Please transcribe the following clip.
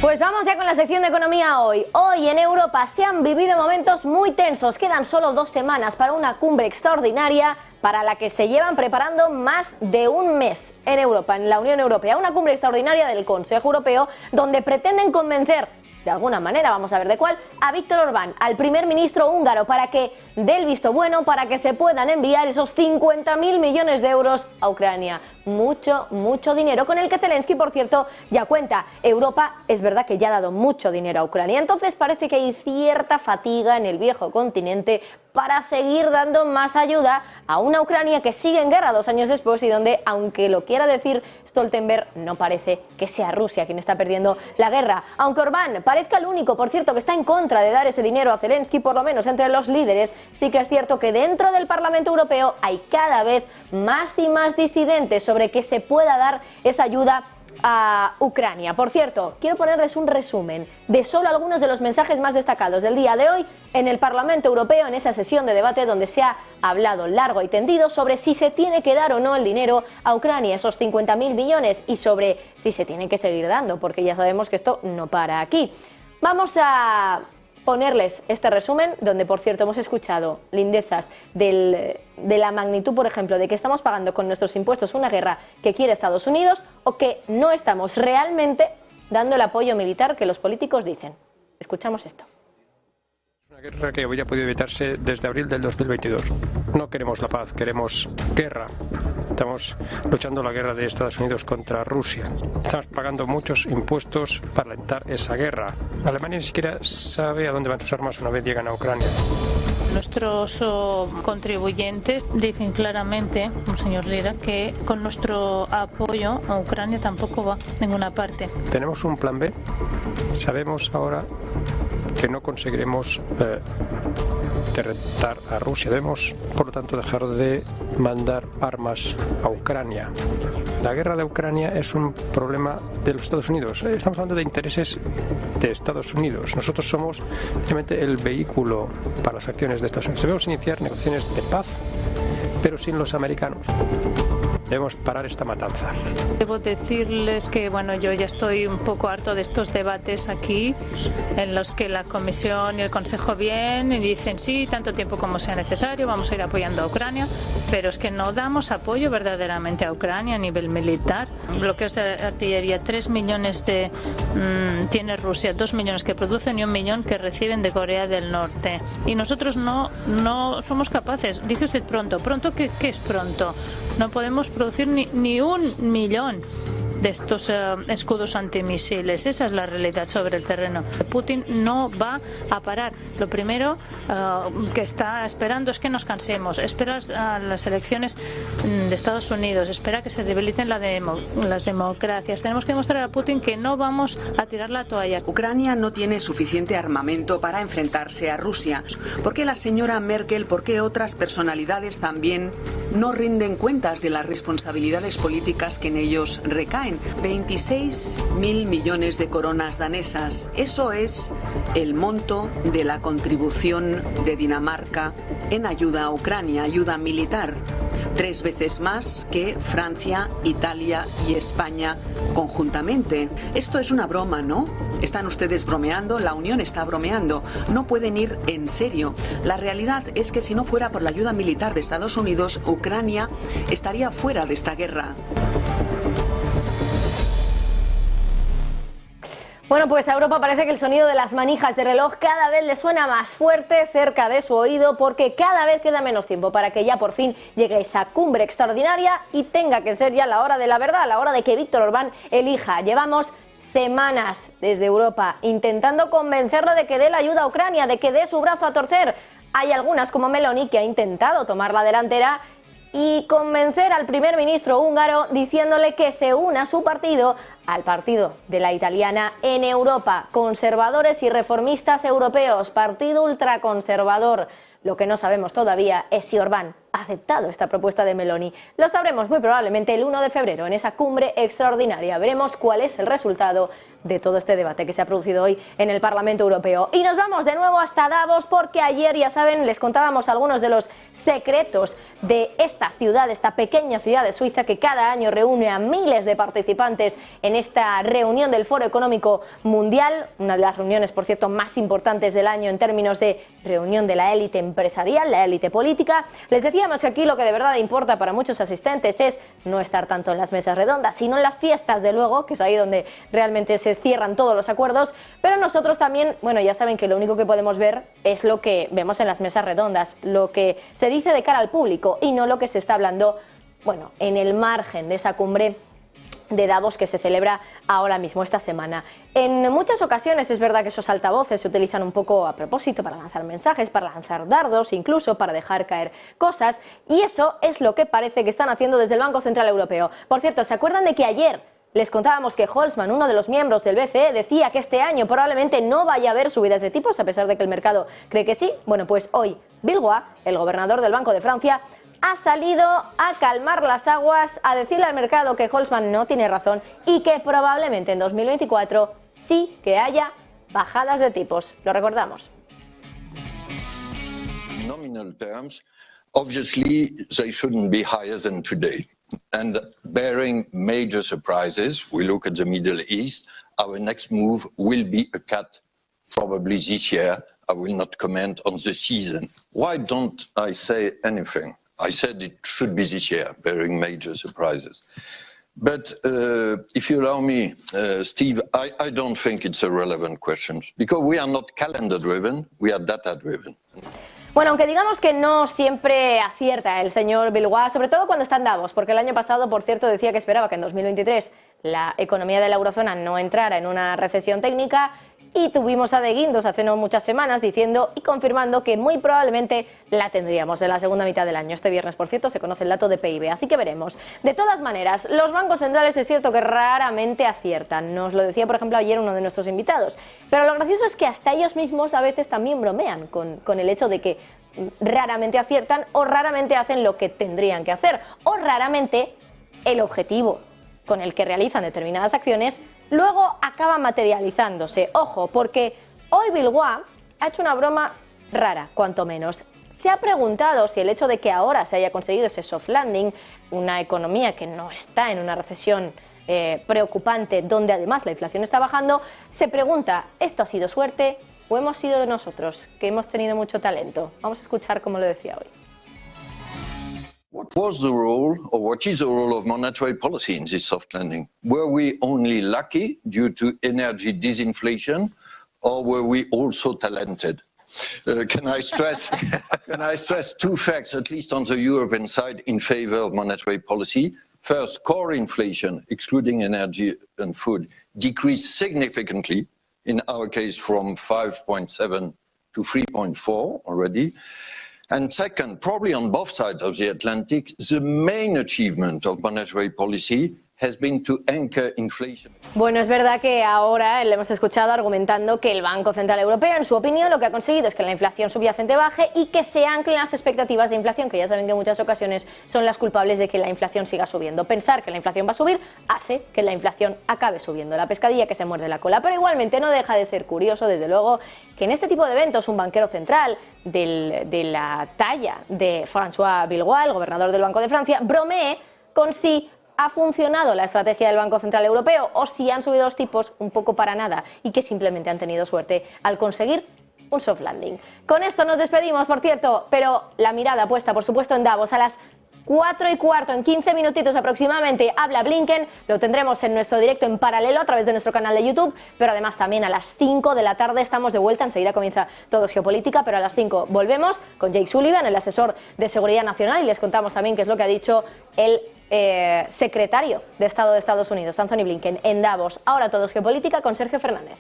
Pues vamos ya con la sección de economía hoy. Hoy en Europa se han vivido momentos muy tensos. Quedan solo 2 semanas para una cumbre extraordinaria para la que se llevan preparando más de un mes en Europa, en la Unión Europea. Una cumbre extraordinaria del Consejo Europeo donde pretenden convencer, de alguna manera, vamos a ver de cuál, a Víctor Orbán, al primer ministro húngaro, para que dé el visto bueno para que se puedan enviar esos 50.000 millones de euros a Ucrania. Mucho, mucho dinero, con el que Zelensky, por cierto, ya cuenta. Europa es verdad que ya ha dado mucho dinero a Ucrania, entonces parece que hay cierta fatiga en el viejo continente para seguir dando más ayuda a una Ucrania que sigue en guerra 2 años después y donde, aunque lo quiera decir Stoltenberg, no parece que sea Rusia quien está perdiendo la guerra. Aunque Orbán parezca el único, por cierto, que está en contra de dar ese dinero a Zelensky, por lo menos entre los líderes, sí que es cierto que dentro del Parlamento Europeo hay cada vez más y más disidentes sobre que se pueda dar esa ayuda a Ucrania. Por cierto, quiero ponerles un resumen de solo algunos de los mensajes más destacados del día de hoy en el Parlamento Europeo, en esa sesión de debate donde se ha hablado largo y tendido sobre si se tiene que dar o no el dinero a Ucrania, esos 50.000 millones, y sobre si se tiene que seguir dando, porque ya sabemos que esto no para aquí. Vamos a ponerles este resumen, donde por cierto hemos escuchado lindezas de la magnitud, por ejemplo, de que estamos pagando con nuestros impuestos una guerra que quiere Estados Unidos, o que no estamos realmente dando el apoyo militar que los políticos dicen. Escuchamos esto. Una guerra que había podido evitarse desde abril del 2022. No queremos la paz, queremos guerra. Estamos luchando la guerra de Estados Unidos contra Rusia. Estamos pagando muchos impuestos para alentar esa guerra. Alemania ni siquiera sabe a dónde van sus armas una vez llegan a Ucrania. Nuestros contribuyentes dicen claramente, señor Lira, que con nuestro apoyo a Ucrania tampoco va a ninguna parte. Tenemos un plan B. Sabemos ahora que no conseguiremos derrotar a Rusia. Debemos, por lo tanto, dejar de mandar armas a Ucrania. La guerra de Ucrania es un problema de los Estados Unidos. Estamos hablando de intereses de Estados Unidos. Nosotros somos simplemente el vehículo para las acciones de Estados Unidos. Debemos iniciar negociaciones de paz, pero sin los americanos. Debemos parar esta matanza. Debo decirles que yo ya estoy un poco harto de estos debates aquí, en los que la Comisión y el Consejo vienen y dicen sí, tanto tiempo como sea necesario, vamos a ir apoyando a Ucrania, pero es que no damos apoyo verdaderamente a Ucrania a nivel militar. Bloqueos de artillería, 3 millones tiene Rusia, 2 millones que producen y 1 millón que reciben de Corea del Norte. Y nosotros no somos capaces. Dice usted pronto. ¿Pronto qué es pronto? No podemos producir ni 1 millón de estos escudos antimisiles. Esa es la realidad sobre el terreno. Putin no va a parar. Lo primero que está esperando es que nos cansemos. Espera a las elecciones de Estados Unidos. Espera que se debiliten las democracias. Tenemos que demostrar a Putin que no vamos a tirar la toalla. Ucrania no tiene suficiente armamento para enfrentarse a Rusia. ¿Por qué la señora Merkel, por qué otras personalidades también no rinden cuentas de las responsabilidades políticas que en ellos recaen? 26.000 millones de coronas danesas. Eso es el monto de la contribución de Dinamarca en ayuda a Ucrania, ayuda militar. 3 veces más que Francia, Italia y España conjuntamente. Esto es una broma, ¿no? Están ustedes bromeando, la Unión está bromeando. No pueden ir en serio. La realidad es que si no fuera por la ayuda militar de Estados Unidos, Ucrania estaría fuera de esta guerra. Bueno, pues a Europa parece que el sonido de las manijas de reloj cada vez le suena más fuerte cerca de su oído, porque cada vez queda menos tiempo para que ya por fin llegue esa cumbre extraordinaria y tenga que ser ya la hora de la verdad, la hora de que Víctor Orbán elija. Llevamos semanas desde Europa intentando convencerlo de que dé la ayuda a Ucrania, de que dé su brazo a torcer. Hay algunas, como Meloni, que ha intentado tomar la delantera y convencer al primer ministro húngaro diciéndole que se una a su partido, al partido de la italiana en Europa. Conservadores y reformistas europeos, partido ultraconservador. Lo que no sabemos todavía es si Orbán aceptado esta propuesta de Meloni. Lo sabremos muy probablemente el 1 de febrero en esa cumbre extraordinaria. Veremos cuál es el resultado de todo este debate que se ha producido hoy en el Parlamento Europeo. Y nos vamos de nuevo hasta Davos porque ayer, ya saben, les contábamos algunos de los secretos de esta ciudad, esta pequeña ciudad de Suiza que cada año reúne a miles de participantes en esta reunión del Foro Económico Mundial, una de las reuniones, por cierto, más importantes del año en términos de reunión de la élite empresarial, la élite política. Les decíamos que aquí lo que de verdad importa para muchos asistentes es no estar tanto en las mesas redondas, sino en las fiestas, de luego, que es ahí donde realmente se cierran todos los acuerdos, pero nosotros también, bueno, ya saben que lo único que podemos ver es lo que vemos en las mesas redondas, lo que se dice de cara al público y no lo que se está hablando, bueno, en el margen de esa cumbre de Davos que se celebra ahora mismo, esta semana. En muchas ocasiones es verdad que esos altavoces se utilizan un poco a propósito para lanzar mensajes, para lanzar dardos, incluso para dejar caer cosas, y eso es lo que parece que están haciendo desde el Banco Central Europeo. Por cierto, ¿se acuerdan de que ayer les contábamos que Holzmann, uno de los miembros del BCE, decía que este año probablemente no vaya a haber subidas de tipos, a pesar de que el mercado cree que sí? Bueno, pues hoy Villeroy, el gobernador del Banco de Francia, ha salido a calmar las aguas, a decirle al mercado que Holzmann no tiene razón y que probablemente en 2024 sí que haya bajadas de tipos. Lo recordamos. Nominal terms, obviously they shouldn't be higher than today. And bearing major surprises, we look at the Middle East, our next move will be a cut probably this year. I will not comment on the season. Why don't I say anything? I said it should be this year, bearing major surprises. But if you allow me, Steve, I don't think it's a relevant question because we are not calendar-driven, we are data-driven. Bueno, aunque digamos que no siempre acierta el señor Villeroy, sobre todo cuando está en Davos, porque el año pasado, por cierto, decía que esperaba que en 2023 la economía de la eurozona no entrara en una recesión técnica, y tuvimos a De Guindos hace no muchas semanas diciendo y confirmando que muy probablemente la tendríamos en la segunda mitad del año. Este viernes, por cierto, se conoce el dato de PIB, así que veremos. De todas maneras, los bancos centrales es cierto que raramente aciertan. Nos lo decía, por ejemplo, ayer uno de nuestros invitados. Pero lo gracioso es que hasta ellos mismos a veces también bromean con el hecho de que raramente aciertan o raramente hacen lo que tendrían que hacer o raramente el objetivo con el que realizan determinadas acciones luego acaba materializándose. Ojo, porque hoy Villeroy ha hecho una broma rara, cuanto menos. Se ha preguntado si el hecho de que ahora se haya conseguido ese soft landing, una economía que no está en una recesión preocupante, donde además la inflación está bajando, se pregunta, ¿esto ha sido suerte o hemos sido nosotros, que hemos tenido mucho talento? Vamos a escuchar cómo lo decía hoy. What was the role, or what is the role of monetary policy in this soft landing? Were we only lucky due to energy disinflation, or were we also talented? Can I stress two facts, at least on the European side, in favor of monetary policy? First, core inflation, excluding energy and food, decreased significantly, in our case from 5.7 to 3.4 already. And second, probably on both sides of the Atlantic, the main achievement of monetary policy has been to anchor inflation. Bueno, es verdad que ahora le hemos escuchado argumentando que el Banco Central Europeo, en su opinión, lo que ha conseguido es que la inflación subyacente baje y que se anclen las expectativas de inflación, que ya saben que en muchas ocasiones son las culpables de que la inflación siga subiendo. Pensar que la inflación va a subir hace que la inflación acabe subiendo, la pescadilla que se muerde la cola. Pero igualmente no deja de ser curioso, desde luego, que en este tipo de eventos un banquero central de la talla de François Villeroy, el gobernador del Banco de Francia, bromee con si ha funcionado la estrategia del Banco Central Europeo o si han subido los tipos un poco para nada y que simplemente han tenido suerte al conseguir un soft landing. Con esto nos despedimos, por cierto, pero la mirada puesta, por supuesto, en Davos. A las 4:15, en 15 minutitos aproximadamente, habla Blinken. Lo tendremos en nuestro directo en paralelo a través de nuestro canal de YouTube, pero además también a las 5 de la tarde estamos de vuelta. Enseguida comienza Todo es Geopolítica, pero a las 5 volvemos con Jake Sullivan, el asesor de Seguridad Nacional, y les contamos también qué es lo que ha dicho el secretario de Estado de Estados Unidos, Anthony Blinken, en Davos. Ahora Todo es Geopolítica con Sergio Fernández.